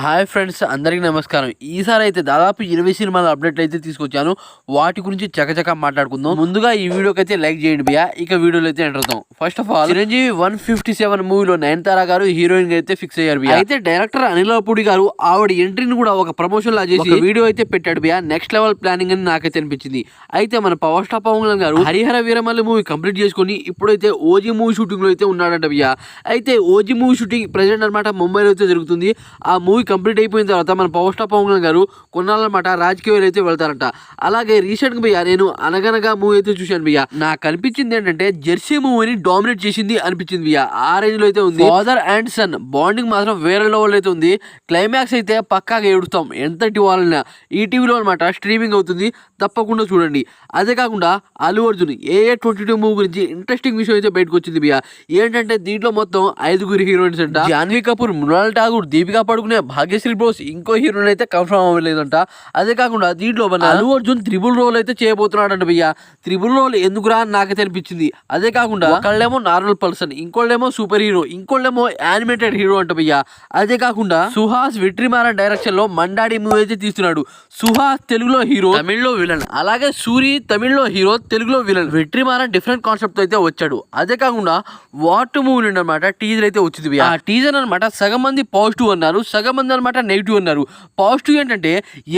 Hi friends, అందరికీ నమస్కారం. ఈసారి అయితే దాదాపు 20 సినిమాల అప్డేట్లు అయితే తీసుకొచ్చాను. వాటి గురించి చకచకా మాట్లాడుకుందాం. ముందుగా ఈ వీడియోకి అయితే లైక్ చేయండి భయ్యా. ఇక వీడియోలో అయితే ఎంటర్ అవుతాం. ఫస్ట్ ఆఫ్ ఆల్, చిరంజీవి 157 మూవీలో నయనతార గారు హీరోయిన్ గా అయితే ఫిక్స్ అయ్యారు భయ్యా. అయితే డైరెక్టర్ అనిల్ రావిపూడి గారు ఆవిడ ఎంట్రీని కూడా ఒక ప్రమోషన్ లా చేసి వీడియో అయితే పెట్టాడు భయ్యా. నెక్స్ట్ లెవెల్ ప్లానింగ్ అని నాకైతే అనిపించింది. అయితే మన పవర్ స్టార్ పవన్ కళ్యాణ్ గారు హరిహర వీరమల్లి మూవీ కంప్లీట్ చేసుకుని ఇప్పుడైతే ఓజీ మూవీ షూటింగ్ లో అయితే ఉన్నాడంట భయ్యా. అయితే ఓజీ మూవీ షూటింగ్ ప్రెసెంట్ అనమాట ముంబైలో అయితే జరుగుతుంది. ఆ మూవీ కంప్లీట్ అయిపోయిన తర్వాత మన పవర్ స్టార్ పవన్ కళ్యాణ్ గారు కొన్నాళ్ళమాట రాజకీయాలు అయితే వెళ్తారంట. అలాగే రీసెంట్ గా భయ్యా నేను అనగనగా మూవీ అయితే చూశాను భయ్యా. నాకు అనిపించింది ఏంటంటే జెర్సీ మూవీని డామినేట్ చేసింది అనిపించింది భయ్యా. ఆ రేంజ్ లో అయితే ఉంది. ఫాదర్ అండ్ సన్ బాండింగ్ మాత్రం వేరే లెవెల్ అయితే ఉంది. క్లైమాక్స్ అయితే పక్కాగా ఏడుస్తాం ఎంతటి వాళ్ళైనా. ఈటీవీలో అనమాట స్ట్రీమింగ్ అవుతుంది, తప్పకుండా చూడండి. అదే కాకుండా అల్లు అర్జున్ AA22 మూవీ గురించి ఇంట్రెస్టింగ్ విషయం అయితే బయటకు వచ్చింది భయ్యా. ఏంటంటే దీంట్లో మొత్తం 5 హీరోయిన్స్ అంట. జాన్వీ కపూర్, మృణాల్ ఠాగూర్, దీపికా పడుకునే, భాగ్యశ్రీ బ్రోస్, ఇంకో హీరోయిన్ అయితే కన్ఫర్మ్ అవ్వలేదంట. అదే కాకుండా దీంట్లో మన అల్లు అర్జున్ త్రిబుల్ రోల్ అయితే చేయబోతున్నాడంట భయ్యా. త్రిబుల్ రోల్ ఎందుకురా అని నాకైతే అనిపించింది. అదే కాకుండా ఒకళ్ళేమో నార్మల్ పర్సన్, ఇంకోళ్ళేమో సూపర్ హీరో, ఇంకోళ్ళేమో యానిమేటెడ్ హీరో అంట భయ్యా. అదే కాకుండా సుహాస్ వెట్రిమారన్ డైరెక్షన్ లో మండాడి మూవీ అయితే తీస్తున్నాడు. సుహాస్ తెలుగులో హీరో, తమిళ్లో విలన్. అలాగే సూరి తమిళ్లో హీరో, తెలుగులో విలన్. వెట్రిమారన్ డిఫరెంట్ కాన్సెప్ట్ అయితే వచ్చాడు. అదే కాకుండా వాట్ మూవీ అనమాట టీజర్ అయితే వచ్చింది. ఆ టీజర్ అనమాట సగం మంది పాజిటివ్ అన్నారు, సగం మంది అనమాట నెగిటివ్ అన్నారు. పాజిటివ్ ఏంటంటే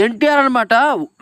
ఎన్టీఆర్ అనమాట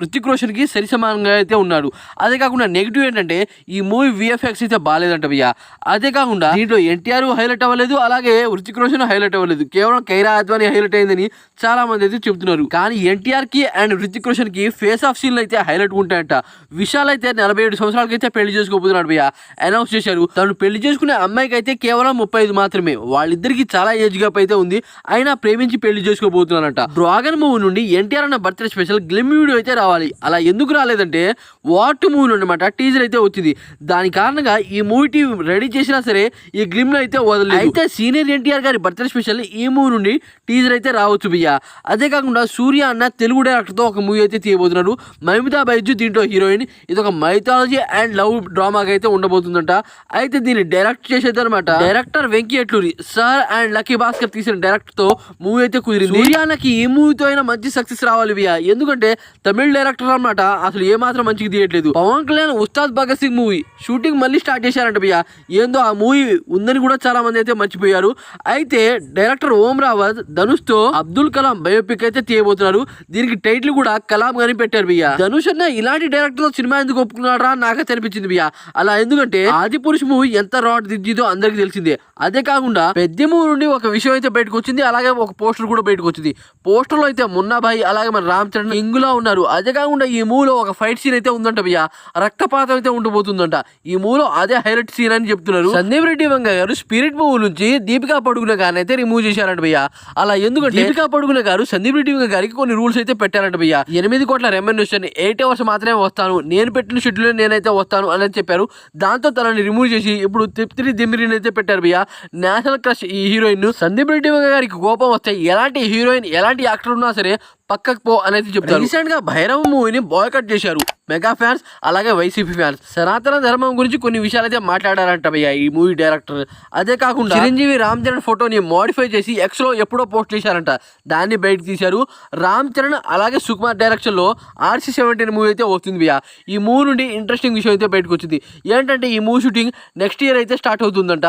రితిక్ రోషన్ కి సరి సమానంగా అయితే ఉన్నాడు. అదే కాకుండా నెగిటివ్ ఏంటంటే ఈ మూవీ VFX అయితే బాగాలేదంట భయ్యా. అదే కాకుండా దీంట్లో ఎన్టీఆర్ హైలైట్ అవ్వలేదు, అలాగే రుతిక్ రోషన్ హైలైట్ అవ్వలేదు, కేవలం కైరా అద్వానీ హైలైట్ అయిందని చాలా మంది అయితే చెబుతున్నారు. కానీ ఎన్టీఆర్ కి అండ్ రుతిక్ రోషన్ కి ఫేస్ ఆఫ్ సీన్లు అయితే హైలైట్ ఉంటాయంట. విశాల్ అయితే 47 సంవత్సరాలకి అయితే పెళ్లి చేసుకోబోతున్నాడు భయ్యా. అనౌన్స్ చేశారు. తను పెళ్లి చేసుకునే అమ్మాయికి అయితే కేవలం 35 మాత్రమే. వాళ్ళిద్దరికి చాలా ఏజ్ గ్యాప్ అయితే ఉంది. అయినా ప్రేమించి పెళ్లి చేసుకోబోతున్నారంట. డ్రాగన్ మూవీ నుండి ఎన్టీఆర్ అన్న బర్త్డే స్పెషల్ గ్లిమ్ వీడియో అయితే రావాలి. అలా ఎందుకు రాలేదంటే వాట్ మూవీ అనమాట టీజర్ అయితే వచ్చింది. దాని కారణంగా ఈ మూవీ టీం రెడీ చేసినా సరే ఈ గ్లిమ్ లో అయితే వదలలేదు. అయితే సీనియర్ ఎన్టీఆర్ గారి బర్త్డే స్పెషల్ ఈ మూవీ నుండి టీజర్ అయితే రావచ్చు భయ్యా. అదే కాకుండా సూర్య అన్న తెలుగు డైరెక్టర్ తో ఒక మూవీ అయితే తీయబోతున్నాడు. మమితా బైజు దీంట్లో హీరోయిన్. ఇది ఒక మైథాలజీ అండ్ లవ్ డ్రామాగా అయితే ఉండబోతుందంట. అయితే దీన్ని డైరెక్ట్ చేసేది అనమాట director Venky Atluri sir and lucky Bhaskar తీసిన డైరెక్టర్ తో మూవీ అయితే కుదిరింది. సూర్యానికి ఈ మూవీతో అయినా మంచి సక్సెస్ రావాలి భయ్యా. ఎందుకంటే తమిళ డైరెక్టర్ అనమాట అసలు ఏ మాత్రం మంచిగా తీయట్లేదు. పవన్ కళ్యాణ్ ఉస్తాద్ భగత్ సింగ్ మూవీ షూటింగ్ మళ్ళీ స్టార్ట్ చేశారంట భయ్యా. ఏందో ఆ మూవీ ఉందని కూడా చాలా మంది అయితే మర్చిపోయారు. అయితే డైరెక్టర్ ఓం రావత్ ధనుష్ తో అబ్దుల్ కలాం బయోపిక్ అయితే తీయబోతున్నారు. దీనికి టైటిల్ కూడా కలాం అని పెట్టారు భయ్యా. ధనుష్ అన్న ఇలాంటి డైరెక్టర్ తో సినిమా ఎందుకు ఒప్పుకున్నారా నాకైతే అనిపించింది భయ్యా. అలా ఎందుకంటే ఆది పురుష్ మూవీ ఎంత రాడ్ దిద్దిదో అందరికి తెలిసిందే. అదే కాకుండా పెద్ద మూవీ నుండి ఒక విషయం అయితే బయటకు వచ్చింది. అలాగే ఒక పోస్టర్ కూడా బయటకు వచ్చింది. పోస్టర్ లో అయితే మున్నాబాయి అలాగే మన రామ్ చరణ్ ఇంగులా ఉన్నారు. అదే కాకుండా ఈ మూవీలో ఒక ఫైట్ సీన్ అయితే ఉందంట భయ్యా. రక్తపాతం అయితే ఉండబోతుందంట ఈ మూవీలో. అదే హైలైట్ సీన్ అని చెప్తున్నారు. సందీప్ రెడ్డి వంగ గారు స్పిరిట్ మూవీ నుంచి దీపికా పడుకునే గారిని అయితే రిమూవ్ చేశారంట భయ్యా. అలా ఎందుకంటే దీపికా పడుకునే గారు సందీప్ రెడ్డి వంగ గారికి కొన్ని రూల్స్ అయితే పెట్టారంట భయ్యా. 8 కోట్ల రెమ్యునరేషన్, 8 అవర్స్ మాత్రమే వస్తాను, నేను పెట్టిన షెడ్యూల్ నేనైతే వస్తాను అని చెప్పారు. దాంతో తనని రిమూవ్ చేసి ఇప్పుడు తిప్తిరి దిమ్మిరిని అయితే పెట్టారు భయ్యా. నేషనల్ క్రష్ ఈ హీరోయిన్. సందీప్ రెడ్డి వంగ గారికి కోపం వస్తే ఎలాంటి హీరోయిన్ ఎలాంటి యాక్టర్ ఉన్నా సరే పక్కకు పో అనేది చెప్తారు. రీసెంట్ గా భైరవ మూవీని బాయ్కట్ చేశారు మెగా ఫ్యాన్స్ అలాగే వైసీపీ ఫ్యాన్స్. సనాతన ధర్మం గురించి కొన్ని విషయాలు అయితే మాట్లాడారంట భయ్యా ఈ మూవీ డైరెక్టర్. అదే కాకుండా చిరంజీవి రామ్ చరణ్ ఫోటోని మోడిఫై చేసి ఎక్స్ లో ఎప్పుడో పోస్ట్ చేశారంట. దాన్ని బయట తీశారు. రామ్ చరణ్ అలాగే సుకుమార్ డైరెక్షన్ లో RC-17 మూవీ అయితే వస్తుంది భయ్యా. ఈ మూవీ నుండి ఇంట్రెస్టింగ్ విషయం అయితే బయటకు వచ్చింది. ఏంటంటే ఈ మూవీ షూటింగ్ నెక్స్ట్ ఇయర్ అయితే స్టార్ట్ అవుతుందంట.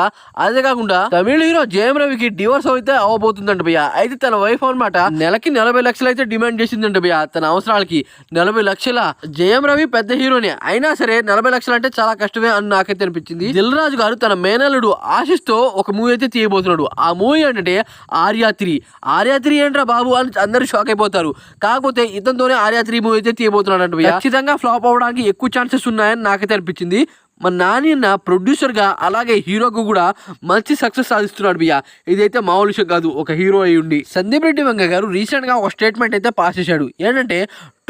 అదే కాకుండా తమిళ హీరో జయం రవికి డివోర్స్ అయితే అవ్వబోతుందంట భయ్యా. అయితే తన వైఫ్ అనమాట నెలకి 40 లక్షలు అయితే డిమాండ్ చేసిందంట భయ్యా. తన అవసరాలకి 40 లక్షల. జయం రవి పెద్ద హీరోనే అయినా సరే 40 లక్షలు అంటే చాలా కష్టమే అని నాకైతే అనిపించింది. దిల్ రాజు గారు తన మేనల్లుడు ఆశిష్ తో ఒక మూవీ అయితే తీయబోతున్నాడు. ఆ మూవీ ఏంటంటే ఆర్య 3 ఏంట్రా బాబు అని అందరూ షాక్ అయిపోతారు. కాకపోతే ఇతనితోనే ఆర్య 3 మూవీ అయితే తీయబోతున్నాడు అంటే ఖచ్చితంగా ఫ్లాప్ అవడానికి ఎక్కువ ఛాన్సెస్ ఉన్నాయని నాకైతే అనిపించింది. మన నాని అన్న ప్రొడ్యూసర్ గా అలాగే హీరోగా కూడా మంచి సక్సెస్ సాధిస్తున్నాడు భయ్యా. ఇదైతే మామూలు విషయం కాదు ఒక హీరో అయి ఉండి. సందీప్ రెడ్డి వంగ గారు రీసెంట్ గా ఒక స్టేట్మెంట్ అయితే పాస్ చేశాడు. ఏంటంటే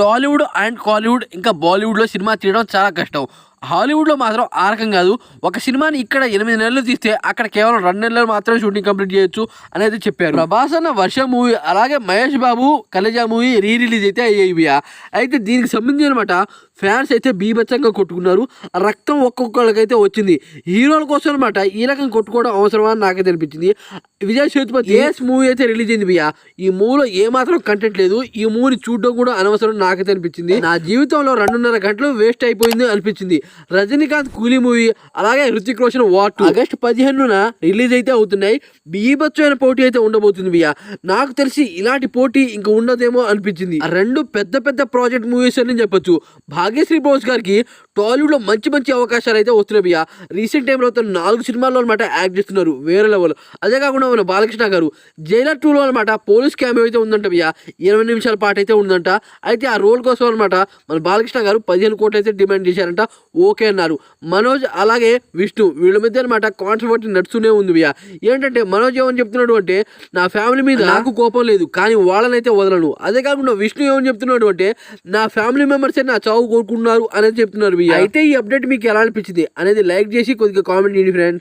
టాలీవుడ్ అండ్ కాలీవుడ్ ఇంకా బాలీవుడ్లో సినిమా తీయడం చాలా కష్టం. హాలీవుడ్లో మాత్రం ఆ రకం కాదు. ఒక సినిమాని ఇక్కడ 8 నెలలు తీస్తే అక్కడ కేవలం 2 నెలలు మాత్రమే షూటింగ్ కంప్లీట్ చేయొచ్చు అనేది చెప్పారు. ప్రభాస్ అన్న వర్షం మూవీ అలాగే మహేష్ బాబు కలేజా మూవీ రిలీజ్ అయితే అయ్యాయి. అయితే దీనికి సంబంధించి అనమాట ఫ్యాన్స్ అయితే బీభత్సంగా కొట్టుకున్నారు. రక్తం ఒక్కొక్కరికైతే వచ్చింది. హీరోల కోసం అనమాట ఈ రకం కొట్టుకోవడం అవసరమా అని నాకైతే అనిపించింది. విజయ్ సేతుపతి మూవీ అయితే రిలీజ్ అయింది బియ్యా. ఈ మూవీలో ఏమాత్రం కంటెంట్ లేదు. ఈ మూవీని చూడడం కూడా అనవసరం నాకైతే అనిపించింది. నా జీవితంలో 2.5 గంటలు వేస్ట్ అయిపోయింది అనిపించింది. రజనీకాంత్ కూలీ మూవీ అలాగే హృతిక్ రోషన్ వార్ ఆగస్టు 15న రిలీజ్ అయితే అవుతున్నాయి. బీభత్సమైన పోటీ అయితే ఉండబోతుంది బియ్యా. నాకు తెలిసి ఇలాంటి పోటీ ఇంకా ఉండదేమో అనిపించింది. 2 పెద్ద ప్రాజెక్ట్ మూవీస్ అని చెప్పొచ్చు. భాగ్యశ్రీ బోస్ గారికి టాలీవుడ్ లో మంచి అవకాశాలు అయితే వస్తున్నాయి బియ్యా. రీసెంట్ టైంలో 4 సినిమాల్లో అనమాట యాక్ట్ చేస్తున్నారు వేరే లెవెల్. అదే కాకుండా మన బాలకృష్ణ గారు జైలర్ 2లో అనమాట పోలీస్ క్యామియో అయితే ఉందంట బియ్యా. 20 నిమిషాల పాటు అయితే ఉందంట. అయితే ఆ రోల్ కోసం అనమాట మన బాలకృష్ణ గారు 15 కోట్లు అయితే డిమాండ్ చేశారంట. ఓకే అన్నారు. మనోజ్ అలాగే విష్ణు వీళ్ళ మధ్య అనమాట కాంట్రవర్సీ నడుస్తూనే ఉంది బియ్యా. ఏంటంటే మనోజ్ ఏమని చెప్తున్నాడు అంటే నా ఫ్యామిలీ మీద నాకు కోపం లేదు కానీ వాళ్ళనైతే వదలను. అదే కాకుండా విష్ణు ఏమని చెప్తున్నాడు అంటే నా ఫ్యామిలీ మెంబర్స్ నా చావు కోరుకున్నారు అనేది చెప్తున్నారు బియ్యా. అయితే ఈ అప్డేట్ మీకు ఎలా అనిపించింది అనేది లైక్ చేసి కొద్దిగా కామెంట్ చేయండి ఫ్రెండ్స్.